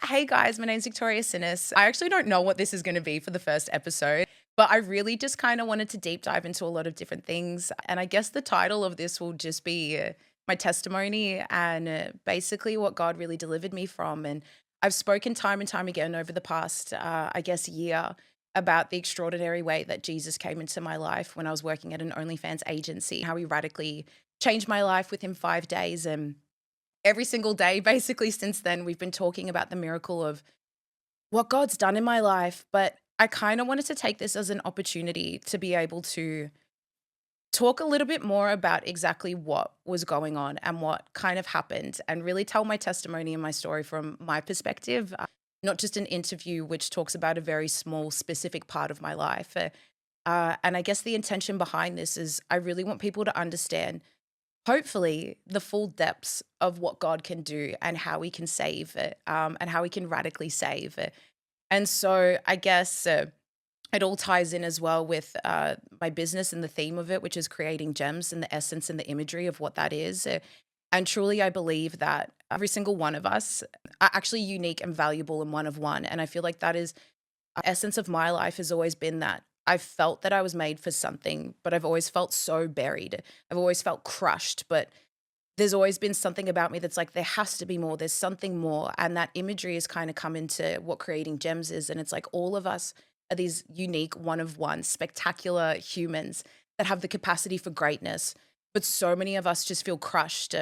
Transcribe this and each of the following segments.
Hey guys, my name's Victoria Sinis. I actually don't know what this is going to be for the first episode, but I really just kind of wanted to deep dive into a lot of different things. And I guess the title of this will just be my testimony and basically what God really delivered me from. And I've spoken time and time again over the past, I guess, year about the extraordinary way that Jesus came into my life when I was working at an OnlyFans agency, how he radically changed my life within 5 days. And every single day, basically, since then, we've been talking about the miracle of what God's done in my life. But I kind of wanted to take this as an opportunity to be able to talk a little bit more about exactly what was going on and what kind of happened, and really tell my testimony and my story from my perspective, not just an interview which talks about a very small, specific part of my life. And I guess the intention behind this is I really want people to understand, hopefully, the full depths of what God can do and how he can save it, and how he can radically save it. And so I guess it all ties in as well with my business and the theme of it, which is creating gems and the essence and the imagery of what that is. And truly, I believe that every single one of us are actually unique and valuable and one of one. And I feel like that is essence of my life has always been that I've felt that I was made for something, but I've always felt so buried. I've always felt crushed, but there's always been something about me that's like, there has to be more. There's something more. And that imagery has kind of come into what creating gems is. And it's like all of us are these unique, one of one, spectacular humans that have the capacity for greatness. But so many of us just feel crushed.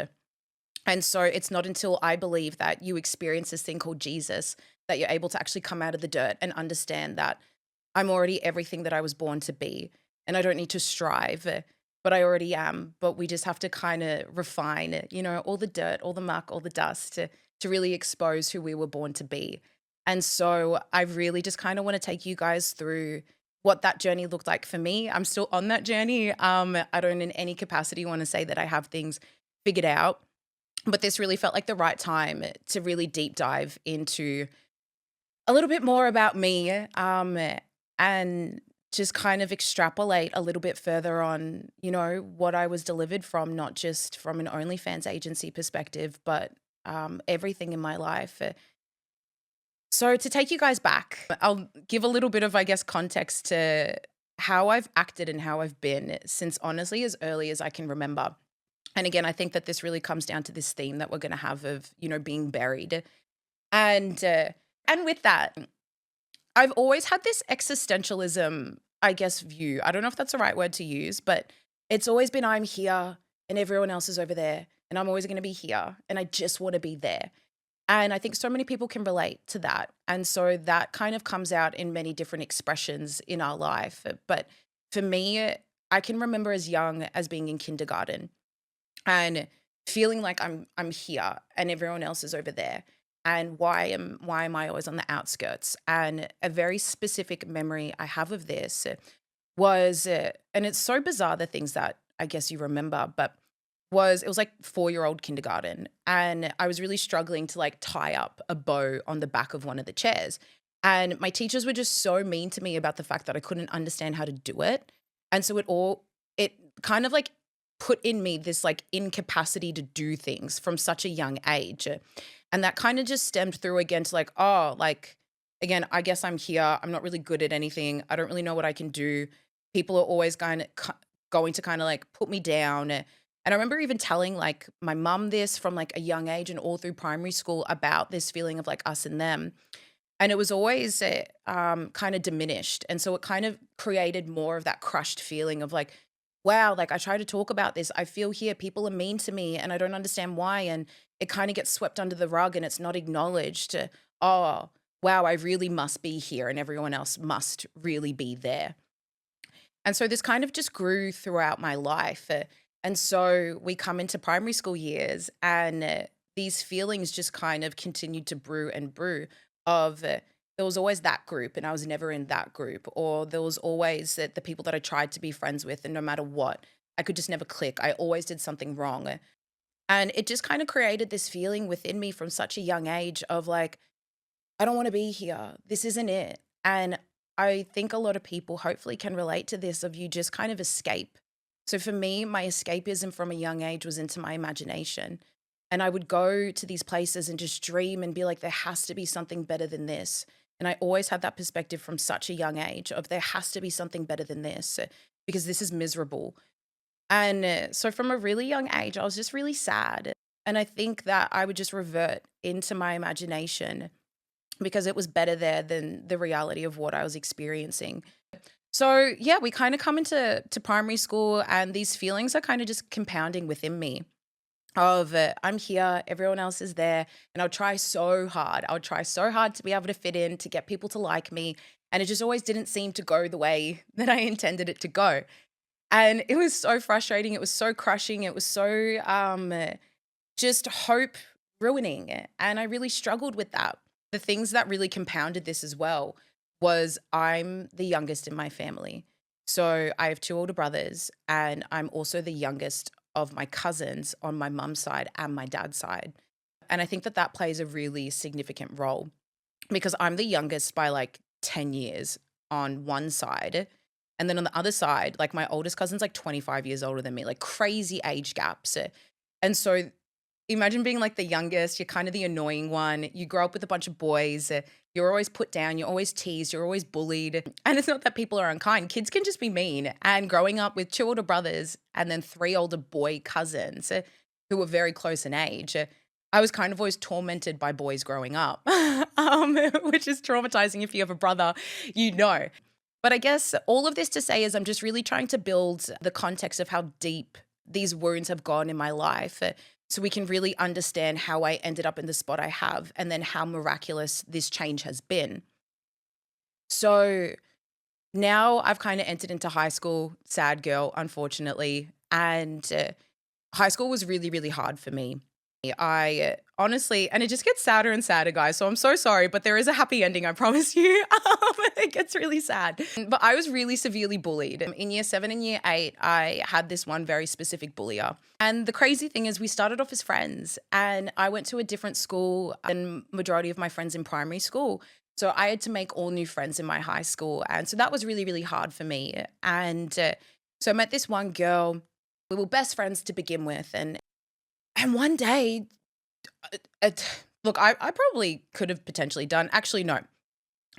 And so it's not until I believe that you experience this thing called Jesus that you're able to actually come out of the dirt and understand that I'm already everything that I was born to be. And I don't need to strive, but I already am. But we just have to kind of refine it, all the dirt, all the muck, all the dust to really expose who we were born to be. And so I really just kind of want to take you guys through what that journey looked like for me. I'm still on that journey. I don't in any capacity want to say that I have things figured out, but this really felt like the right time to really deep dive into a little bit more about me, and just kind of extrapolate a little bit further on, what I was delivered from, not just from an OnlyFans agency perspective, but everything in my life. So to take you guys back, I'll give a little bit of, I guess, context to how I've acted and how I've been since honestly as early as I can remember. And again, I think that this really comes down to this theme that we're going to have of, being buried. And with that, I've always had this existentialism, I guess, view. I don't know if that's the right word to use, but it's always been I'm here and everyone else is over there, and I'm always going to be here and I just want to be there. And I think so many people can relate to that. And so that kind of comes out in many different expressions in our life. But for me, I can remember as young as being in kindergarten and feeling like I'm here and everyone else is over there. And why am I always on the outskirts? And a very specific memory I have of this was, and it's so bizarre the things that I guess you remember, but it was like 4-year-old kindergarten, and I was really struggling to like tie up a bow on the back of one of the chairs. And my teachers were just so mean to me about the fact that I couldn't understand how to do it. And so it kind of like put in me this like incapacity to do things from such a young age. And that kind of just stemmed through again to like, oh, like, again, I guess I'm here. I'm not really good at anything. I don't really know what I can do. People are always going to kind of like put me down. And I remember even telling like my mum this from like a young age and all through primary school about this feeling of like us and them. And it was always kind of diminished. And so it kind of created more of that crushed feeling of like, wow, like I try to talk about this. I feel here people are mean to me and I don't understand why. And it kind of gets swept under the rug and it's not acknowledged. Oh, wow, I really must be here and everyone else must really be there. And so this kind of just grew throughout my life. And so we come into primary school years and these feelings just kind of continued to brew and brew of there was always that group and I was never in that group. Or there was always the people that I tried to be friends with and no matter what, I could just never click. I always did something wrong. And it just kind of created this feeling within me from such a young age of like, I don't want to be here. This isn't it. And I think a lot of people hopefully can relate to this of you just kind of escape. So for me, my escapism from a young age was into my imagination. And I would go to these places and just dream and be like, there has to be something better than this. And I always had that perspective from such a young age of there has to be something better than this because this is miserable. And so from a really young age, I was just really sad. And I think that I would just revert into my imagination because it was better there than the reality of what I was experiencing. So yeah, we kind of come into primary school, and these feelings are kind of just compounding within me of I'm here, everyone else is there, and I'll try so hard. I would try so hard to be able to fit in, to get people to like me, and it just always didn't seem to go the way that I intended it to go. And it was so frustrating. It was so crushing. It was so just hope ruining. And I really struggled with that. The things that really compounded this as well was I'm the youngest in my family. So I have two older brothers, and I'm also the youngest of my cousins on my mum's side and my dad's side. And I think that that plays a really significant role because I'm the youngest by like 10 years on one side. And then on the other side, like my oldest cousin's like 25 years older than me, like crazy age gaps. And so imagine being like the youngest, you're kind of the annoying one. You grow up with a bunch of boys. You're always put down, you're always teased, you're always bullied. And it's not that people are unkind. Kids can just be mean. And growing up with two older brothers and then three older boy cousins who were very close in age, I was kind of always tormented by boys growing up, which is traumatizing if you have a brother, you know. But I guess all of this to say is I'm just really trying to build the context of how deep these wounds have gone in my life so we can really understand how I ended up in the spot I have and then how miraculous this change has been. So now I've kind of entered into high school, sad girl, unfortunately. And high school was really, really hard for me. I honestly, and it just gets sadder and sadder, guys. So I'm so sorry, but there is a happy ending, I promise you. It gets really sad. But I was really severely bullied. In year 7 and year 8, I had this one very specific bullier. And the crazy thing is we started off as friends, and I went to a different school than majority of my friends in primary school. So I had to make all new friends in my high school. And so that was really, really hard for me. And so I met this one girl. We were best friends to begin with. And one day, look, I probably could have potentially done, actually, no,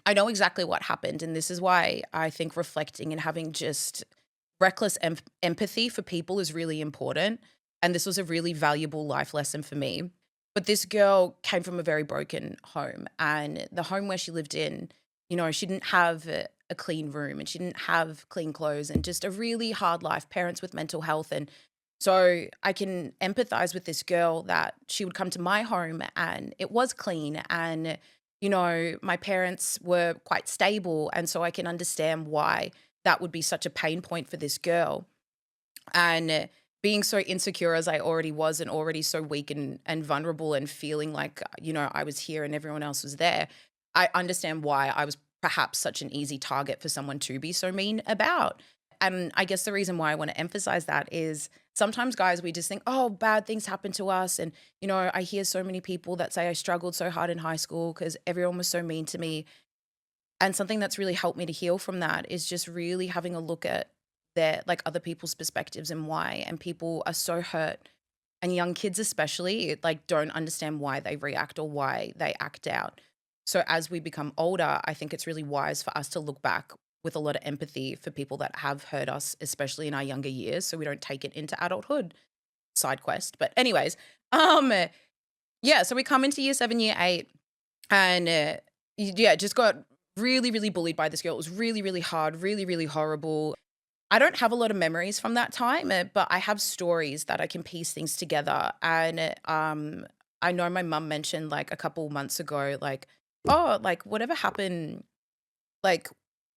I know exactly what happened. And this is why I think reflecting and having just reckless empathy for people is really important. And this was a really valuable life lesson for me. But this girl came from a very broken home. And the home where she lived in, you know, she didn't have a clean room and she didn't have clean clothes and just a really hard life, parents with mental health. And so I can empathize with this girl that she would come to my home and it was clean and, you know, my parents were quite stable. And so I can understand why that would be such a pain point for this girl. And being so insecure as I already was and already so weak and vulnerable and feeling like, you know, I was here and everyone else was there, I understand why I was perhaps such an easy target for someone to be so mean about. And I guess the reason why I want to emphasize that is sometimes, guys, we just think, oh, bad things happen to us. And, you know, I hear so many people that say I struggled so hard in high school because everyone was so mean to me. And something that's really helped me to heal from that is just really having a look at their, like, other people's perspectives and why. And people are so hurt. And young kids especially, like, don't understand why they react or why they act out. So as we become older, I think it's really wise for us to look back with a lot of empathy for people that have hurt us, especially in our younger years, so we don't take it into adulthood. Side quest. But anyways, yeah, so we come into year 7, year 8, and yeah, just got really, really bullied by this girl. It was really, really hard, really, really horrible. I don't have a lot of memories from that time, but I have stories that I can piece things together. And I know my mum mentioned like a couple months ago, like, oh, like whatever happened, like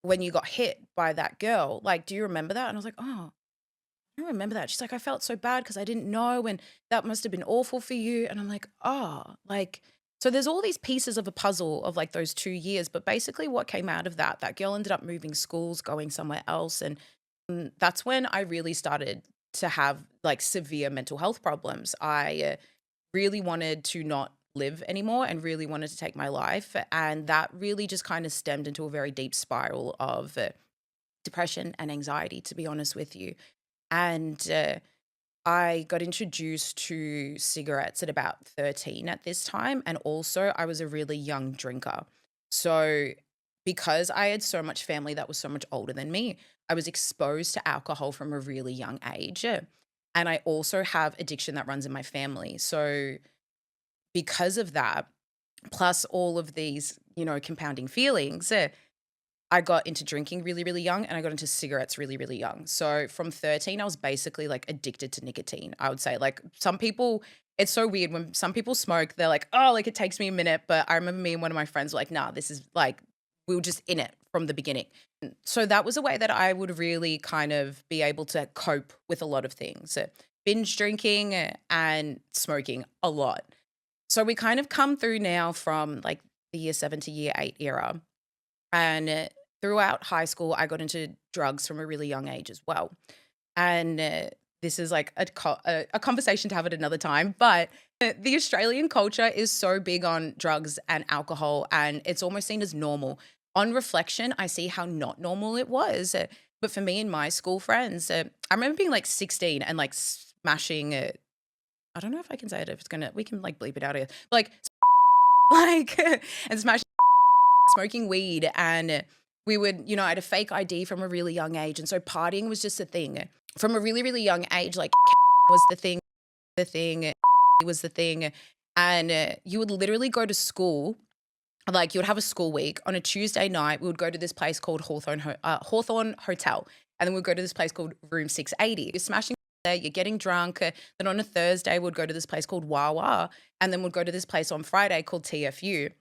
when you got hit by that girl, like, do you remember that? And I was like, oh, I don't remember that. She's like, I felt so bad because I didn't know, and that must have been awful for you. And I'm like, oh, like, so there's all these pieces of a puzzle of like those 2 years. But basically, what came out of that, that girl ended up moving schools, going somewhere else. And that's when I really started to have like severe mental health problems. I really wanted to not live anymore and really wanted to take my life. And that really just kind of stemmed into a very deep spiral of depression and anxiety, to be honest with you. And I got introduced to cigarettes at about 13 at this time, and also I was a really young drinker. So, because I had so much family that was so much older than me, I was exposed to alcohol from a really young age. And I also have addiction that runs in my family. So, because of that, plus all of these, compounding feelings, I got into drinking really, really young and I got into cigarettes really, really young. So from 13, I was basically like addicted to nicotine. I would say like some people, it's so weird when some people smoke, they're like, oh, like it takes me a minute. But I remember me and one of my friends were like, nah, this is like, we were just in it from the beginning. So that was a way that I would really kind of be able to cope with a lot of things. Binge drinking and smoking a lot. So we kind of come through now from like the year 7 to year 8 era. And throughout high school, I got into drugs from a really young age as well. And this is like a conversation to have at another time. But the Australian culture is so big on drugs and alcohol, and it's almost seen as normal. On reflection, I see how not normal it was. But for me and my school friends, I remember being like 16 and like smashing it. I don't know if I can say it. If it's gonna, we can like bleep it out here. Like, like, and smashing smoking weed and we would, I had a fake ID from a really young age. And so partying was just a thing. From a really, really young age, like was the thing was the thing. And you would literally go to school, like you would have a school week. On a Tuesday night, we would go to this place called Hawthorne Hotel. And then we'd go to this place called Room 680. You're smashing there, you're getting drunk. Then on a Thursday, we'd go to this place called Wawa. And then we'd go to this place on Friday called TFU.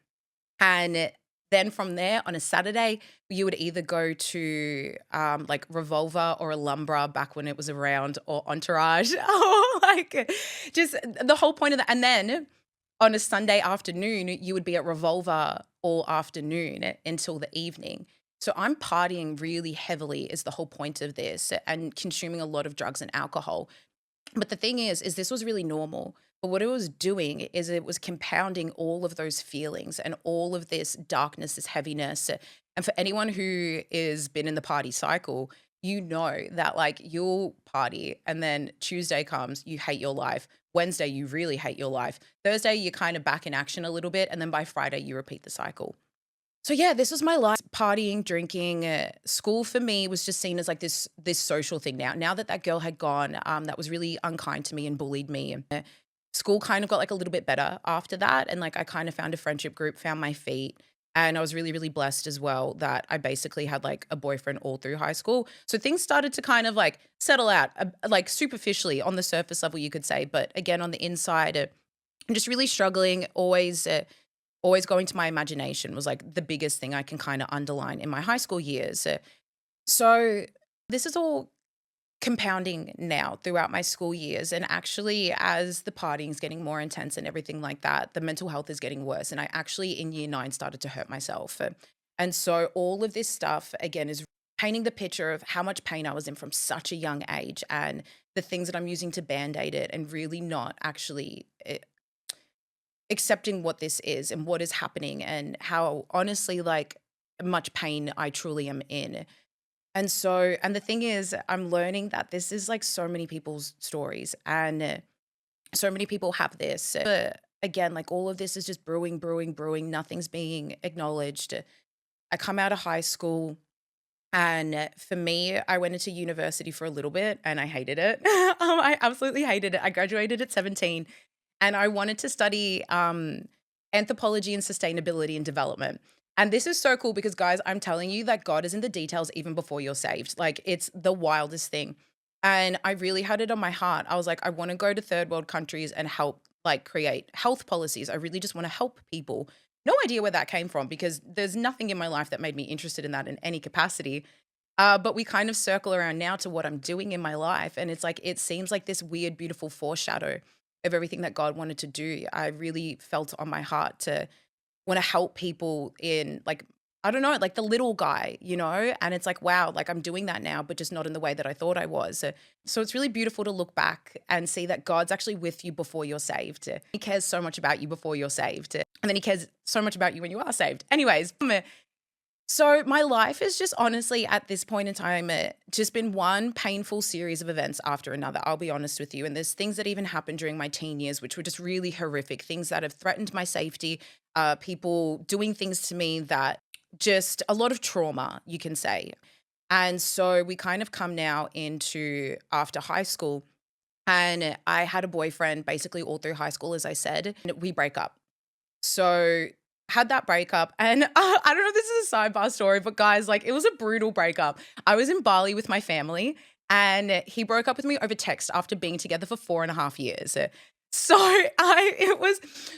And then from there, on a Saturday, you would either go to, like, Revolver or Alumbra back when it was around, or Entourage, or, like, just the whole point of that. And then on a Sunday afternoon, you would be at Revolver all afternoon until the evening. So I'm partying really heavily is the whole point of this, and consuming a lot of drugs and alcohol. But the thing is this was really normal. But what it was doing is it was compounding all of those feelings and all of this darkness, this heaviness. And for anyone who is been in the party cycle, you know that like you'll party and then Tuesday comes, you hate your life. Wednesday, you really hate your life. Thursday, you're kind of back in action a little bit. And then by Friday, you repeat the cycle. So yeah, this was my life: partying, drinking. School for me was just seen as like this social thing. Now that that girl had gone, that was really unkind to me and bullied me. School kind of got like a little bit better after that, and like I kind of found a friendship group, found my feet, and I was really really blessed as well that I basically had like a boyfriend all through high school. So things started to kind of like settle out, like superficially on the surface level, you could say, but again on the inside. I'm just really struggling. Always going to my imagination was like the biggest thing I can kind of underline in my high school years. So this is all compounding now throughout my school years. And actually, as the partying is getting more intense and everything like that, the mental health is getting worse. And I actually, in year 9, started to hurt myself. And so all of this stuff, again, is painting the picture of how much pain I was in from such a young age, and the things that I'm using to band aid it, and really not actually accepting what this is and what is happening, and how honestly like much pain I truly am in. And so, and the thing is, I'm learning that this is like so many people's stories, and so many people have this. But again, like all of this is just brewing, brewing, brewing. Nothing's being acknowledged. I come out of high school, and for me, I went into university for a little bit and I hated it. I absolutely hated it. I graduated at 17 and I wanted to study anthropology and sustainability and development. And this is so cool because, guys, I'm telling you that God is in the details even before you're saved. Like, it's the wildest thing. And I really had it on my heart. I was like, I want to go to third world countries and help, like, create health policies. I really just want to help people. No idea where that came from because there's nothing in my life that made me interested in that in any capacity. But we kind of circle around now to what I'm doing in my life. And it's like, it seems like this weird, beautiful foreshadow of everything that God wanted to do. I really felt on my heart to want to help people in like, I don't know, like the little guy, And it's like, wow, like I'm doing that now, but just not in the way that I thought I was. So it's really beautiful to look back and see that God's actually with you before you're saved. He cares so much about you before you're saved. And then he cares so much about you when you are saved. Anyways, So my life is just honestly at this point in time just been one painful series of events after another. I'll be honest with you. And there's things that even happened during my teen years, which were just really horrific. Things that have threatened my safety. People doing things to me that just a lot of trauma, you can say. And so we kind of come now into after high school, and I had a boyfriend basically all through high school, as I said. And we break up. So, had that breakup, and I don't know if this is a sidebar story, but guys, like, it was a brutal breakup. I was in Bali with my family, and he broke up with me over text after being together for 4.5 years. So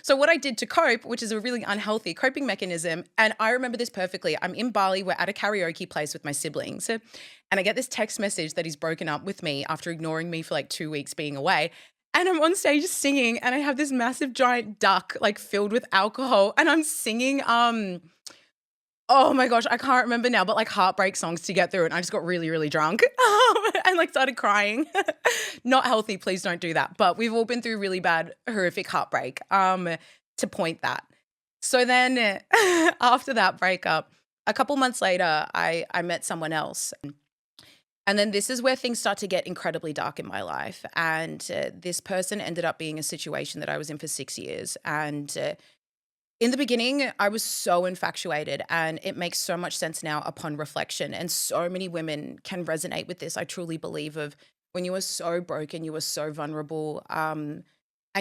so what I did to cope, which is a really unhealthy coping mechanism, and I remember this perfectly. I'm in Bali, we're at a karaoke place with my siblings, and I get this text message that he's broken up with me after ignoring me for like 2 weeks being away. And I'm on stage singing, and I have this massive giant duck like filled with alcohol, and I'm singing oh my gosh, I can't remember now, but like heartbreak songs to get through it. And I just got really, really drunk and like started crying. Not healthy, please don't do that. But we've all been through really bad, horrific heartbreak to point that. So then after that breakup, a couple months later, I met someone else. And then this is where things start to get incredibly dark in my life. And this person ended up being a situation that I was in for 6 years. And in the beginning, I was so infatuated, and it makes so much sense now upon reflection. And so many women can resonate with this. I truly believe of when you are so broken, you are so vulnerable, and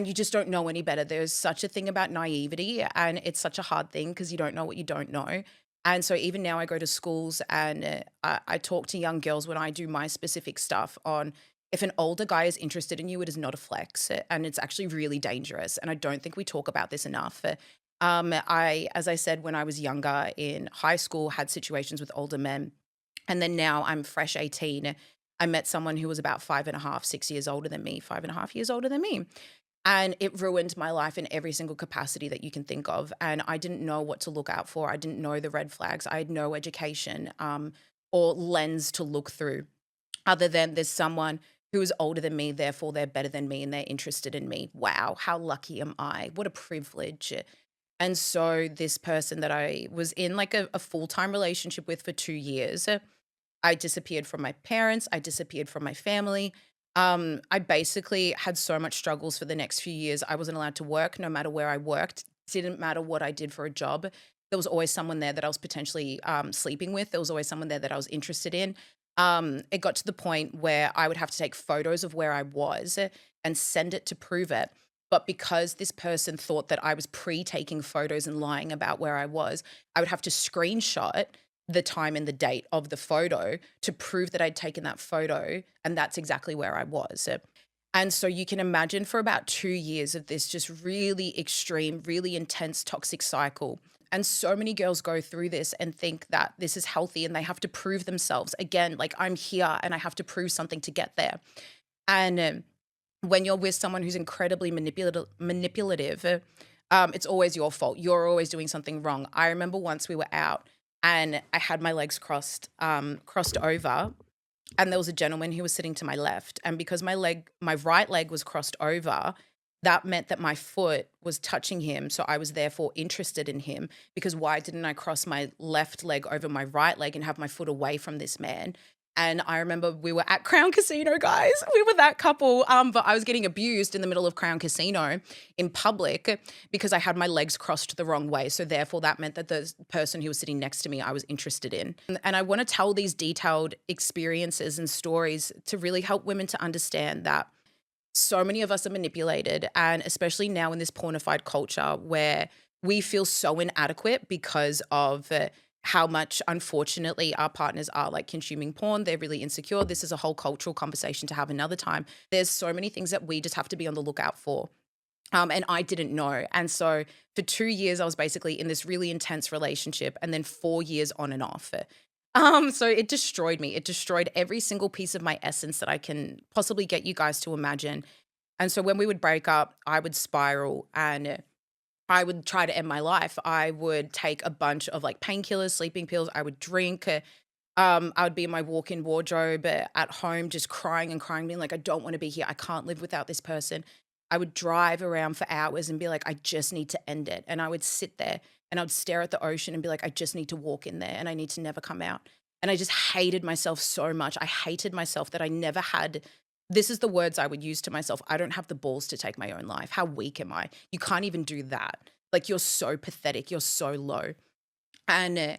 you just don't know any better. There's such a thing about naivety, and it's such a hard thing because you don't know what you don't know. And so even now, I go to schools and I talk to young girls when I do my specific stuff on if an older guy is interested in you, it is not a flex, and it's actually really dangerous. And I don't think we talk about this enough. As I said, when I was younger in high school, had situations with older men. And then now I'm fresh 18. I met someone who was about 5.5, 6 years older than me, 5.5 years older than me. And it ruined my life in every single capacity that you can think of. And I didn't know what to look out for. I didn't know the red flags. I had no education or lens to look through other than there's someone who is older than me, therefore they're better than me and they're interested in me. Wow, how lucky am I? What a privilege. And so this person that I was in like a full-time relationship with for 2 years, I disappeared from my parents. I disappeared from my family. I basically had so much struggles for the next few years. I wasn't allowed to work no matter where I worked. Didn't matter what I did for a job. There was always someone there that I was potentially sleeping with. There was always someone there that I was interested in. It got to the point where I would have to take photos of where I was and send it to prove it. But because this person thought that I was pre-taking photos and lying about where I was, I would have to screenshot the time and the date of the photo to prove that I'd taken that photo, and that's exactly where I was. And so you can imagine for about 2 years of this just really extreme, really intense toxic cycle. And so many girls go through this and think that this is healthy and they have to prove themselves. Again, like I'm here and I have to prove something to get there. And when you're with someone who's incredibly manipulative, it's always your fault. You're always doing something wrong. I remember once we were out and I had my legs crossed over, and there was a gentleman who was sitting to my left. And because my right leg was crossed over, that meant that my foot was touching him. So I was therefore interested in him because why didn't I cross my left leg over my right leg and have my foot away from this man? And I remember we were at Crown Casino, guys. We were that couple, but I was getting abused in the middle of Crown Casino in public because I had my legs crossed the wrong way. So therefore that meant that the person who was sitting next to me, I was interested in. And I want to tell these detailed experiences and stories to really help women to understand that so many of us are manipulated, and especially now in this pornified culture where we feel so inadequate because of how much, unfortunately, our partners are like consuming porn. They're really insecure. This is a whole cultural conversation to have another time. There's so many things that we just have to be on the lookout for. And I didn't know. And so for 2 years, I was basically in this really intense relationship, and then 4 years on and off. So it destroyed me. It destroyed every single piece of my essence that I can possibly get you guys to imagine. And so when we would break up, I would spiral and I would try to end my life. I would take a bunch of like painkillers, sleeping pills. I would drink. I would be in my walk-in wardrobe at home, just crying and crying, being like, I don't want to be here. I can't live without this person. I would drive around for hours and be like, I just need to end it. And I would sit there and I'd stare at the ocean and be like, I just need to walk in there and I need to never come out. And I just hated myself so much. I hated myself that I never had. This is the words I would use to myself. I don't have the balls to take my own life. How weak am I? You can't even do that. Like, you're so pathetic. You're so low. And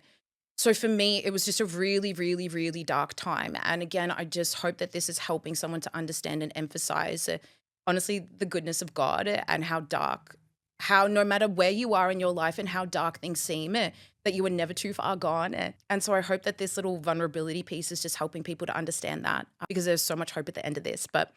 so for me, it was just a really, really, really dark time. And again, I just hope that this is helping someone to understand and emphasize, honestly, the goodness of God and how dark, how no matter where you are in your life and how dark things seem, that you are never too far gone. And so I hope that this little vulnerability piece is just helping people to understand that, because there's so much hope at the end of this. But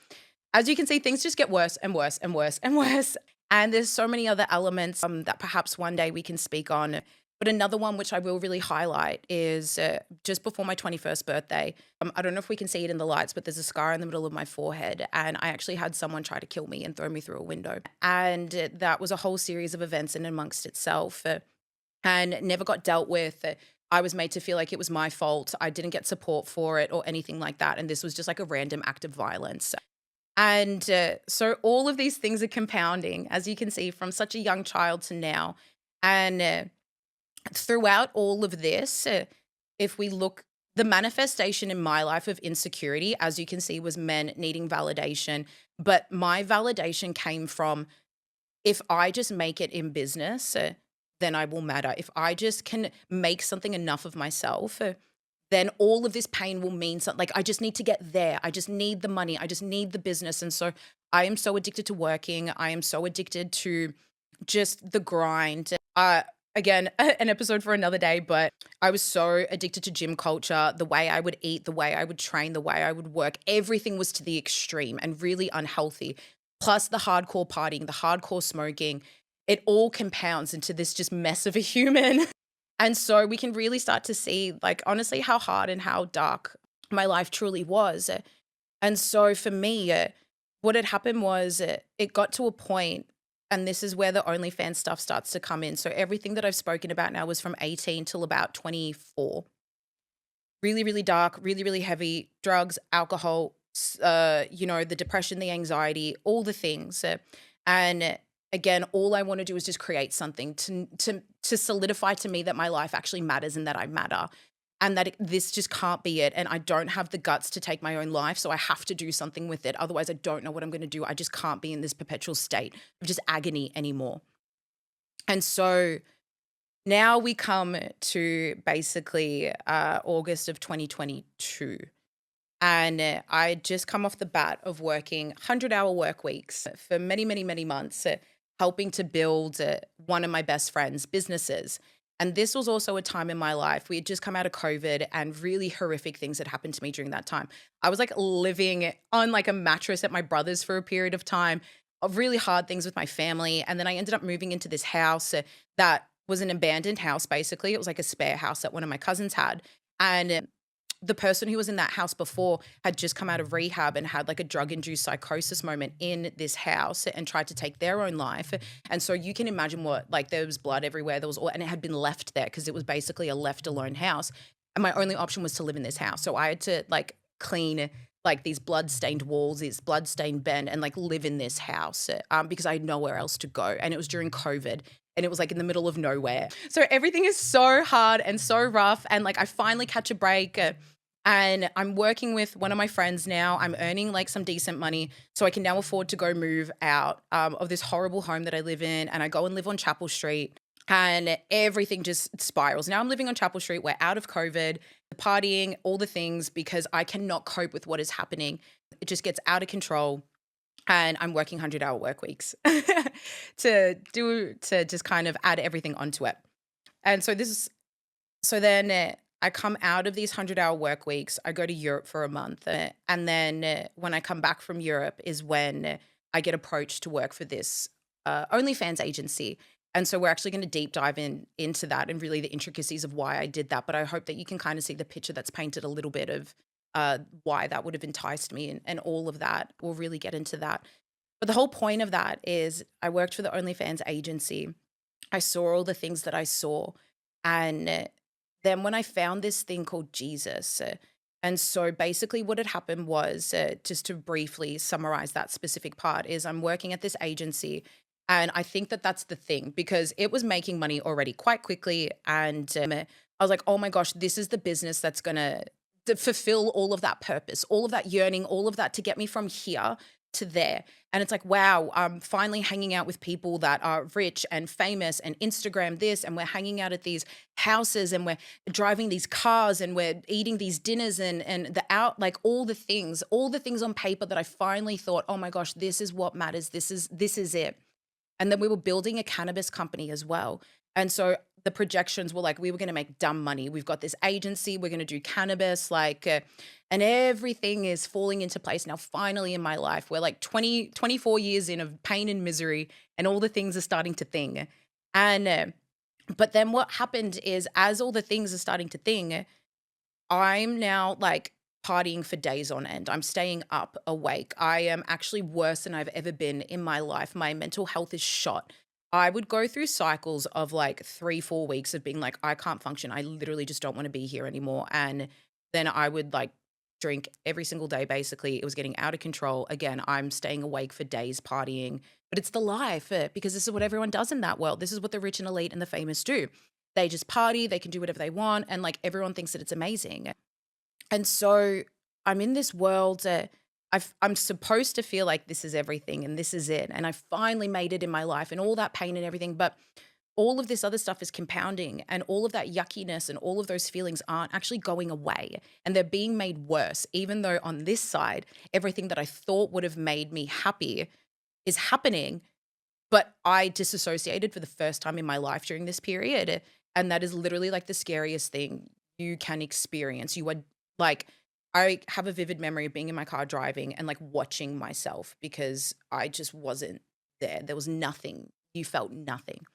as you can see, things just get worse and worse and worse and worse. And there's so many other elements that perhaps one day we can speak on. But another one which I will really highlight is just before my 21st birthday. I don't know if we can see it in the lights, but there's a scar in the middle of my forehead. And I actually had someone try to kill me and throw me through a window. And that was a whole series of events in amongst itself, and never got dealt with. I was made to feel like it was my fault. I didn't get support for it or anything like that. And this was just like a random act of violence. And so all of these things are compounding, as you can see, from such a young child to now. And throughout all of this, if we look, the manifestation in my life of insecurity, as you can see, was men needing validation. But my validation came from, if I just make it in business, then I will matter. If I just can make something enough of myself, then all of this pain will mean something. Like, I just need to get there. I just need the money. I just need the business. And so I am so addicted to working. I am so addicted to just the grind. Again, an episode for another day, but I was so addicted to gym culture, the way I would eat, the way I would train, the way I would work. Everything was to the extreme and really unhealthy. Plus the hardcore partying, the hardcore smoking. It all compounds into this just mess of a human. And so we can really start to see, like, honestly, how hard and how dark my life truly was. And so for me, what had happened was it got to a point, and this is where the OnlyFans stuff starts to come in. So everything that I've spoken about now was from 18 till about 24. Really, really dark, really, really heavy. Drugs, alcohol, the depression, the anxiety, all the things. And again, all I want to do is just create something to solidify to me that my life actually matters and that I matter. And that this just can't be it. And I don't have the guts to take my own life, so I have to do something with it. Otherwise, I don't know what I'm going to do. I just can't be in this perpetual state of just agony anymore. And so now we come to basically August of 2022. And I just come off the bat of working 100-hour work weeks for many, many, many months, helping to build one of my best friends' businesses. And this was also a time in my life. We had just come out of COVID and really horrific things had happened to me during that time. I was like living on like a mattress at my brother's for a period of time, of really hard things with my family. And then I ended up moving into this house that was an abandoned house, basically. It was like a spare house that one of my cousins had. And the person who was in that house before had just come out of rehab and had like a drug-induced psychosis moment in this house and tried to take their own life. And so you can imagine what, like, there was blood everywhere. There was and it had been left there because it was basically a left alone house. And my only option was to live in this house. So I had to like clean like these blood-stained walls, this blood-stained bed, and like live in this house because I had nowhere else to go. And it was during COVID. And it was like in the middle of nowhere. So everything is so hard and so rough. And like I finally catch a break. And I'm working with one of my friends now. I'm earning like some decent money, so I can now afford to go move out of this horrible home that I live in. And I go and live on Chapel Street, and everything just spirals. Now I'm living on Chapel Street. We're out of COVID, the partying, all the things, because I cannot cope with what is happening. It just gets out of control. And I'm working 100-hour work weeks to just kind of add everything onto it. And so then I come out of these 100-hour work weeks. I go to Europe for a month. And then when I come back from Europe is when I get approached to work for this OnlyFans agency. And so we're actually going to deep dive into that and really the intricacies of why I did that. But I hope that you can kind of see the picture that's painted a little bit of why that would have enticed me and all of that. We'll really get into that. But the whole point of that is I worked for the OnlyFans agency. I saw all the things that I saw. And then when I found this thing called Jesus, and so basically what had happened was, just to briefly summarize that specific part, is I'm working at this agency And I think that that's the thing because it was making money already quite quickly. And I was like, oh my gosh, this is the business that's going to fulfill all of that purpose, all of that yearning, all of that to get me from here to there. And it's like, wow, I'm finally hanging out with people that are rich and famous and Instagram this. And we're hanging out at these houses and we're driving these cars and we're eating these dinners and the out, like all the things on paper that I finally thought, oh my gosh, this is what matters. This is it. And then we were building a cannabis company as well. And so the projections were like, we were going to make dumb money. We've got this agency, we're going to do cannabis, and everything is falling into place now. Finally, in my life, we're like 24 years in of pain and misery, and all the things are starting to thing. And, but then what happened is, as all the things are starting to thing, I'm now like partying for days on end. I'm staying up awake. I am actually worse than I've ever been in my life. My mental health is shot. I would go through cycles of like 3, 4 weeks of being like, I can't function. I literally just don't want to be here anymore. And then I would like drink every single day, basically. It was getting out of control. Again, I'm staying awake for days partying, but it's the life because this is what everyone does in that world. This is what the rich and elite and the famous do. They just party, they can do whatever they want, and like everyone thinks that it's amazing. And so I'm in this world. I'm supposed to feel like this is everything and this is it. And I finally made it in my life and all that pain and everything. But all of this other stuff is compounding and all of that yuckiness and all of those feelings aren't actually going away. And they're being made worse, even though on this side, everything that I thought would have made me happy is happening. But I disassociated for the first time in my life during this period. And that is literally like the scariest thing you can experience. You are like, I have a vivid memory of being in my car driving and like watching myself because I just wasn't there. There was nothing. You felt nothing.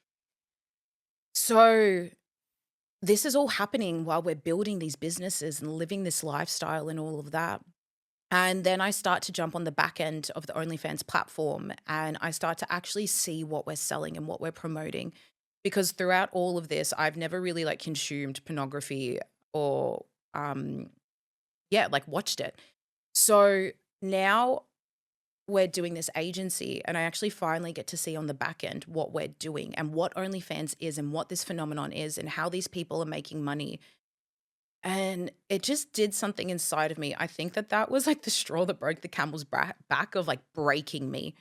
So this is all happening while we're building these businesses and living this lifestyle and all of that. And then I start to jump on the back end of the OnlyFans platform and I start to actually see what we're selling and what we're promoting. Because throughout all of this, I've never really like consumed pornography or yeah, like watched it. So now we're doing this agency and I actually finally get to see on the back end what we're doing and what OnlyFans is and what this phenomenon is and how these people are making money. And it just did something inside of me. I think that that was like the straw that broke the camel's back of like breaking me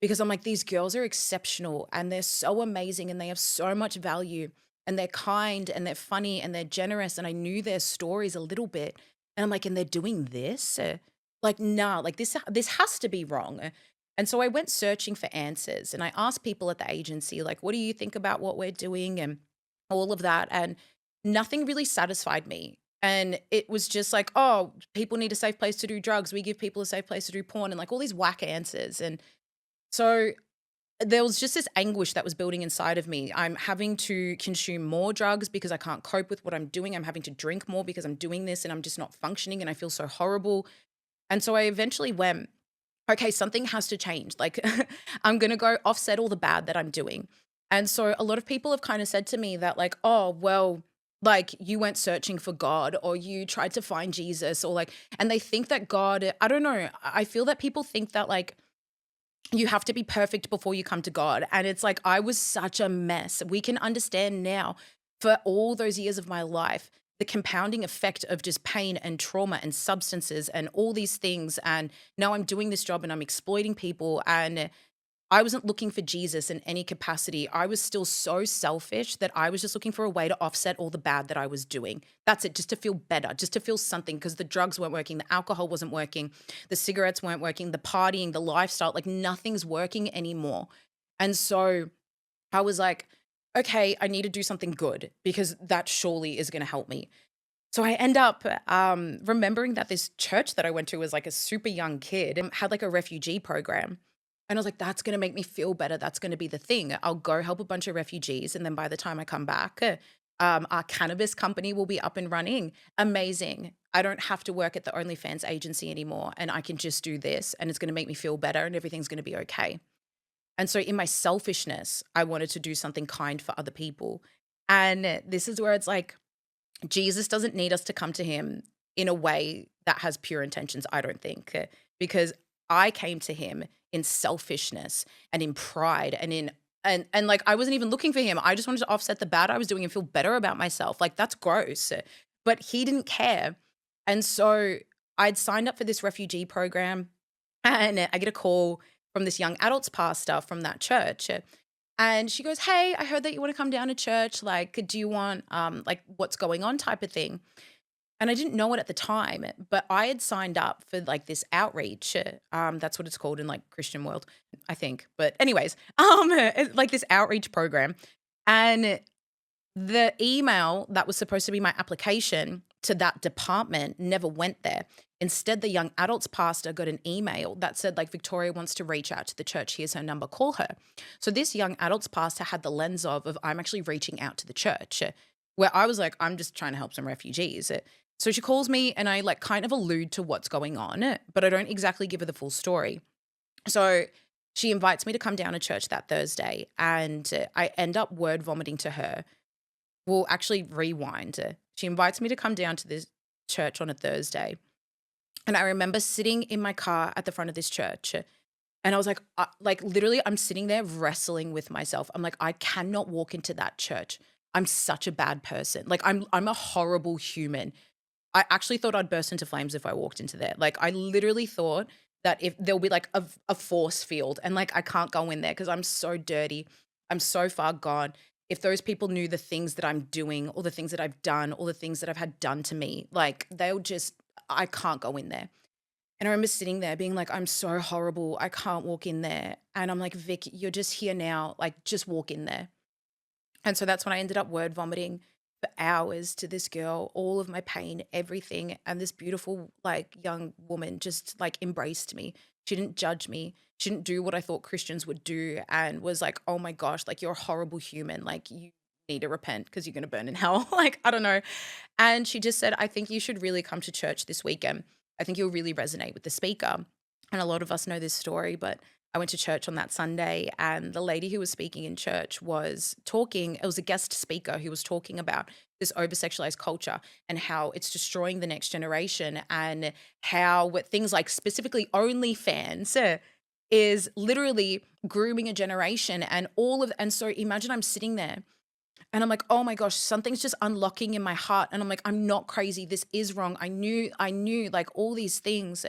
because I'm like, these girls are exceptional and they're so amazing and they have so much value and they're kind and they're funny and they're generous. And I knew their stories a little bit. And I'm like, and they're doing this? Like, nah, like this has to be wrong. And so I went searching for answers and I asked people at the agency, like, what do you think about what we're doing and all of that? And nothing really satisfied me. And it was just like, oh, people need a safe place to do drugs. We give people a safe place to do porn and like all these whack answers. And so there was just this anguish that was building inside of me. I'm having to consume more drugs because I can't cope with what I'm doing. I'm having to drink more because I'm doing this and I'm just not functioning and I feel so horrible. And so I eventually went, okay, something has to change. Like, I'm going to go offset all the bad that I'm doing. And so a lot of people have kind of said to me that, like, oh, well, like you went searching for God or you tried to find Jesus or like, and they think that God, I don't know. I feel that people think that, like, you have to be perfect before you come to God. And it's like, I was such a mess. We can understand now for all those years of my life, the compounding effect of just pain and trauma and substances and all these things. And now I'm doing this job and I'm exploiting people. And I wasn't looking for Jesus in any capacity. I was still so selfish that I was just looking for a way to offset all the bad that I was doing. That's it, just to feel better, just to feel something because the drugs weren't working, the alcohol wasn't working, the cigarettes weren't working, the partying, the lifestyle, like nothing's working anymore. And so I was like, okay, I need to do something good because that surely is going to help me. So I end up remembering that this church that I went to was like a super young kid and had like a refugee program. And I was like, that's going to make me feel better. That's going to be the thing. I'll go help a bunch of refugees. And then by the time I come back, our cannabis company will be up and running. Amazing. I don't have to work at the OnlyFans agency anymore. And I can just do this. And it's going to make me feel better. And everything's going to be okay. And so in my selfishness, I wanted to do something kind for other people. And this is where it's like, Jesus doesn't need us to come to him in a way that has pure intentions, I don't think, because I came to him in selfishness and in pride and in and like I wasn't even looking for him. I just wanted to offset the bad I was doing and feel better about myself. Like that's gross. But he didn't care. And so I'd signed up for this refugee program and I get a call from this young adults pastor from that church. And she goes, "Hey, I heard that you want to come down to church. Like, do you want like what's going on type of thing?" And I didn't know it at the time, but I had signed up for like this outreach. That's what it's called in like Christian world, I think. But anyways, like this outreach program. And the email that was supposed to be my application to that department never went there. Instead, the young adults pastor got an email that said, like, Victoria wants to reach out to the church. Here's her number. Call her. So this young adults pastor had the lens of I'm actually reaching out to the church, where I was like, I'm just trying to help some refugees. So she calls me and I like kind of allude to what's going on, but I don't exactly give her the full story. So she invites me to come down to church that Thursday and I end up word vomiting to her. Well, actually rewind. She invites me to come down to this church on a Thursday. And I remember sitting in my car at the front of this church and I was like literally I'm sitting there wrestling with myself. I'm like, I cannot walk into that church. I'm such a bad person. Like I'm a horrible human. I actually thought I'd burst into flames if I walked into there. Like I literally thought that if there'll be like a force field and like I can't go in there because I'm so dirty. I'm so far gone. If those people knew the things that I'm doing, all the things that I've done, all the things that I've had done to me, like they'll just, I can't go in there. And I remember sitting there being like, I'm so horrible. I can't walk in there. And I'm like, Vic, you're just here now. Like, just walk in there. And so that's when I ended up word vomiting for hours to this girl, all of my pain, everything. And this beautiful, like, young woman just like embraced me. She didn't judge me. She didn't do what I thought Christians would do and was like, oh my gosh, like, you're a horrible human. Like, you need to repent because you're going to burn in hell. Like, I don't know. And she just said, I think you should really come to church this weekend. I think you'll really resonate with the speaker. And a lot of us know this story, but I went to church on that Sunday and the lady who was speaking in church was talking, it was a guest speaker who was talking about this over-sexualized culture and how it's destroying the next generation and how with things like specifically OnlyFans is literally grooming a generation and so imagine I'm sitting there and I'm like, oh my gosh, something's just unlocking in my heart. And I'm like, I'm not crazy. This is wrong. I knew like all these things.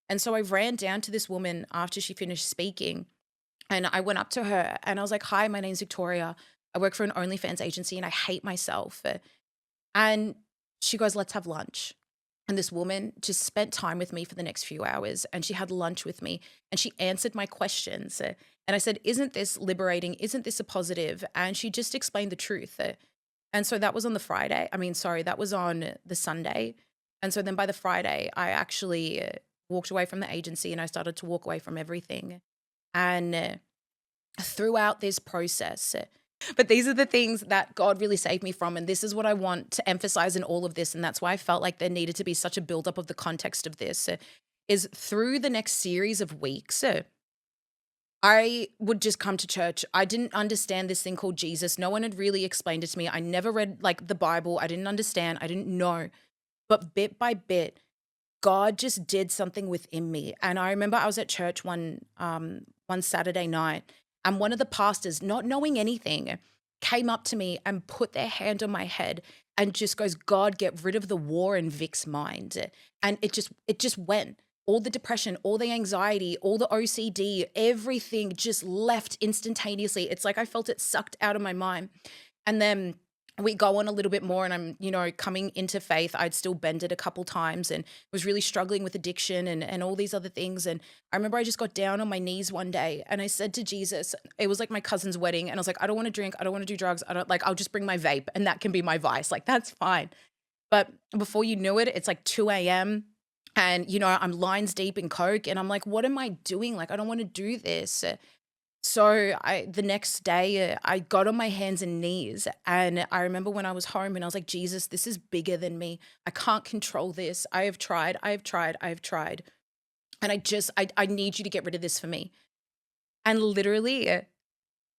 And so I ran down to this woman after she finished speaking and I went up to her and I was like, hi, my name's Victoria. I work for an OnlyFans agency and I hate myself. And she goes, let's have lunch. And this woman just spent time with me for the next few hours and she had lunch with me and she answered my questions. And I said, isn't this liberating? Isn't this a positive? And she just explained the truth. And so that was on the Friday. That was on the Sunday. And so then by the Friday, I actually walked away from the agency and I started to walk away from everything. And throughout this process, but these are the things that God really saved me from. And this is what I want to emphasize in all of this. And that's why I felt like there needed to be such a buildup of the context of this is through the next series of weeks. I would just come to church. I didn't understand this thing called Jesus. No one had really explained it to me. I never read like the Bible. I didn't understand. I didn't know. But bit by bit, God just did something within me. And I remember I was at church one Saturday night and one of the pastors, not knowing anything, came up to me and put their hand on my head and just goes, God, get rid of the war in Vic's mind. And it just went. All the depression, all the anxiety, all the OCD, everything just left instantaneously. It's like I felt it sucked out of my mind. And then we go on a little bit more and I'm, coming into faith. I'd still bended a couple times and was really struggling with addiction and all these other things. And I remember I just got down on my knees one day and I said to Jesus, it was like my cousin's wedding. And I was like, I don't want to drink. I don't want to do drugs. I'll just bring my vape and that can be my vice. Like, that's fine. But before you knew it, it's like 2 a.m. and, I'm lines deep in coke and I'm like, what am I doing? Like, I don't want to do this. So the next day I got on my hands and knees and I remember when I was home and I was like, Jesus, this is bigger than me. I can't control this. I have tried. And I need you to get rid of this for me. And literally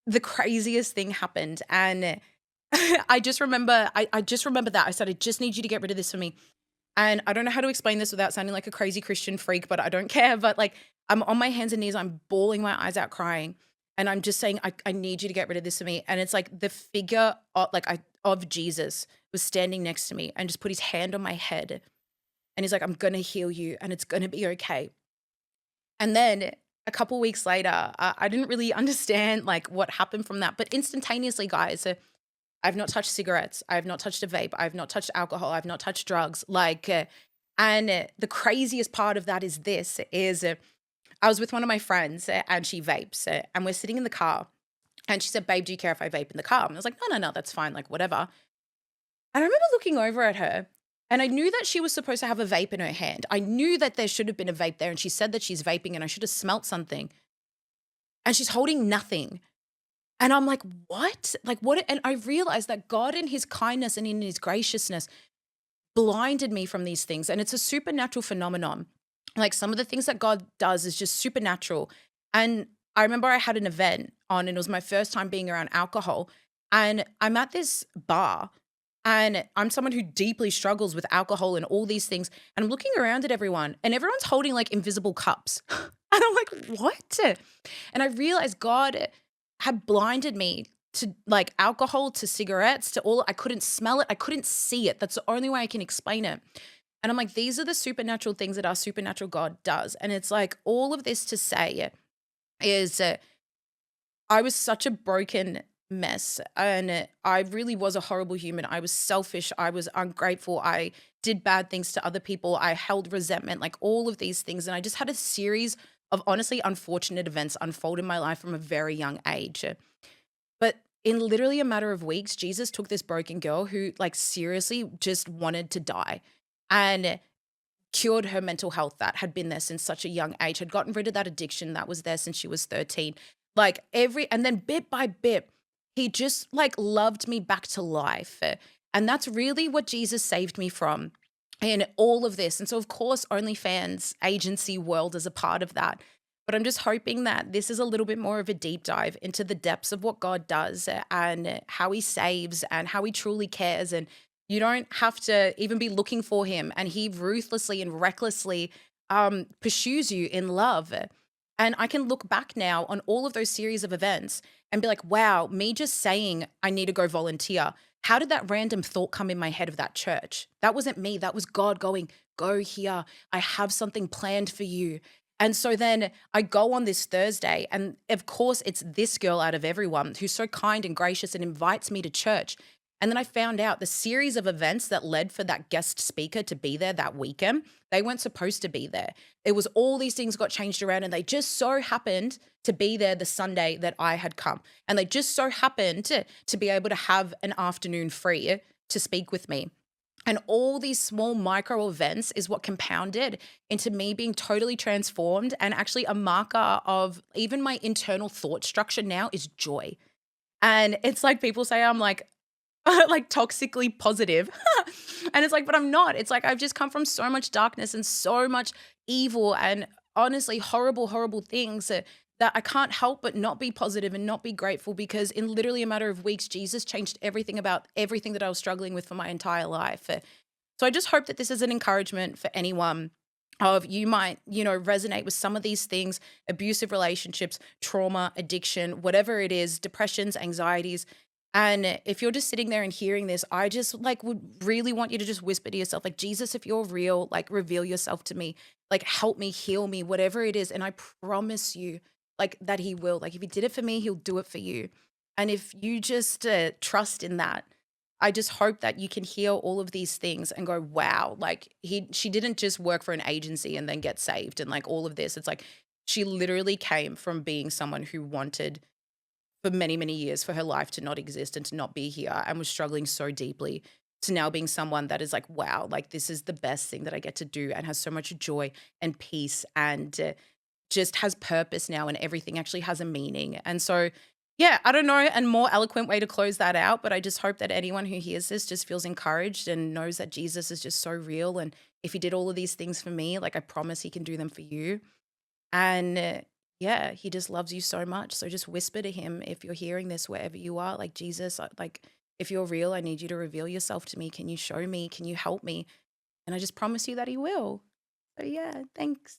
the craziest thing happened. And I just remember that. I said, I just need you to get rid of this for me. And I don't know how to explain this without sounding like a crazy Christian freak, but I don't care. But like, I'm on my hands and knees, I'm bawling my eyes out crying, and I'm just saying, I need you to get rid of this for me." And it's like the figure of Jesus was standing next to me and just put his hand on my head, and he's like, "I'm gonna heal you, and it's gonna be okay." And then a couple weeks later, I didn't really understand, like, what happened from that, but instantaneously, guys, I've not touched cigarettes, I've not touched a vape, I've not touched alcohol, I've not touched drugs, the craziest part of that is this, I was with one of my friends, and she vapes, and we're sitting in the car, and she said, "Babe, do you care if I vape in the car?" And I was like, "No, no, no, that's fine, like, whatever." And I remember looking over at her, and I knew that she was supposed to have a vape in her hand. I knew that there should have been a vape there, and she said that she's vaping, and I should have smelt something, and she's holding nothing. And I'm like, "What?" Like, what? And I realized that God in his kindness and in his graciousness blinded me from these things, and it's a supernatural phenomenon. Like, some of the things that God does is just supernatural. And I remember I had an event on, and it was my first time being around alcohol, and I'm at this bar, and I'm someone who deeply struggles with alcohol and all these things, and I'm looking around at everyone, and everyone's holding, like, invisible cups. And I'm like, "What?" And I realized God had blinded me to, like, alcohol, to cigarettes, to all. I couldn't smell it, I couldn't see it. That's the only way I can explain it. And I'm like, these are the supernatural things that our supernatural God does. And it's like all of this to say is I was such a broken mess, and I really was a horrible human. I was selfish, I was ungrateful, I did bad things to other people, I held resentment, like all of these things. And I just had a series of honestly unfortunate events unfold in my life from a very young age. But in literally a matter of weeks, Jesus took this broken girl who, like, seriously just wanted to die, and cured her mental health that had been there since such a young age, had gotten rid of that addiction that was there since she was 13. Like, and then bit by bit, he just, like, loved me back to life. And that's really what Jesus saved me from in all of this. And so, of course, OnlyFans agency world is a part of that. But I'm just hoping that this is a little bit more of a deep dive into the depths of what God does, and how he saves and how he truly cares. And you don't have to even be looking for him, and he ruthlessly and recklessly pursues you in love. And I can look back now on all of those series of events and be like, wow, me just saying I need to go volunteer. How did that random thought come in my head of that church? That wasn't me. That was God going, "Go here. I have something planned for you." And so then I go on this Thursday, and of course, it's this girl out of everyone who's so kind and gracious and invites me to church. And then I found out the series of events that led for that guest speaker to be there that weekend, they weren't supposed to be there. It was all these things got changed around, and they just so happened to be there the Sunday that I had come. And they just so happened to be able to have an afternoon free to speak with me. And all these small micro events is what compounded into me being totally transformed, and actually a marker of even my internal thought structure now is joy. And it's like people say I'm like like toxically positive. And it's like, but I'm not. It's like I've just come from so much darkness and so much evil and honestly horrible, horrible things that I can't help but not be positive and not be grateful, because in literally a matter of weeks, Jesus changed everything about everything that I was struggling with for my entire life. So I just hope that this is an encouragement for anyone of, you might, resonate with some of these things: abusive relationships, trauma, addiction, whatever it is, depressions, anxieties. And if you're just sitting there and hearing this, I just like would really want you to just whisper to yourself, like, Jesus, if you're real, like, reveal yourself to me, like, help me, heal me, whatever it is. And I promise you, like, that he will. Like, if he did it for me, he'll do it for you. And if you just trust in that, I just hope that you can hear all of these things and go, wow, like, she didn't just work for an agency and then get saved and like all of this. It's like she literally came from being someone who wanted for many, many years for her life to not exist and to not be here, and was struggling so deeply, to now being someone that is like, wow, like, this is the best thing that I get to do, and has so much joy and peace, and just has purpose now, and everything actually has a meaning. And so, yeah, I don't know a more eloquent way to close that out, but I just hope that anyone who hears this just feels encouraged and knows that Jesus is just so real. And if he did all of these things for me, like, I promise he can do them for you. And yeah, he just loves you so much. So just whisper to him if you're hearing this wherever you are, like, Jesus, like, if you're real, I need you to reveal yourself to me. Can you show me? Can you help me? And I just promise you that he will. So yeah, thanks.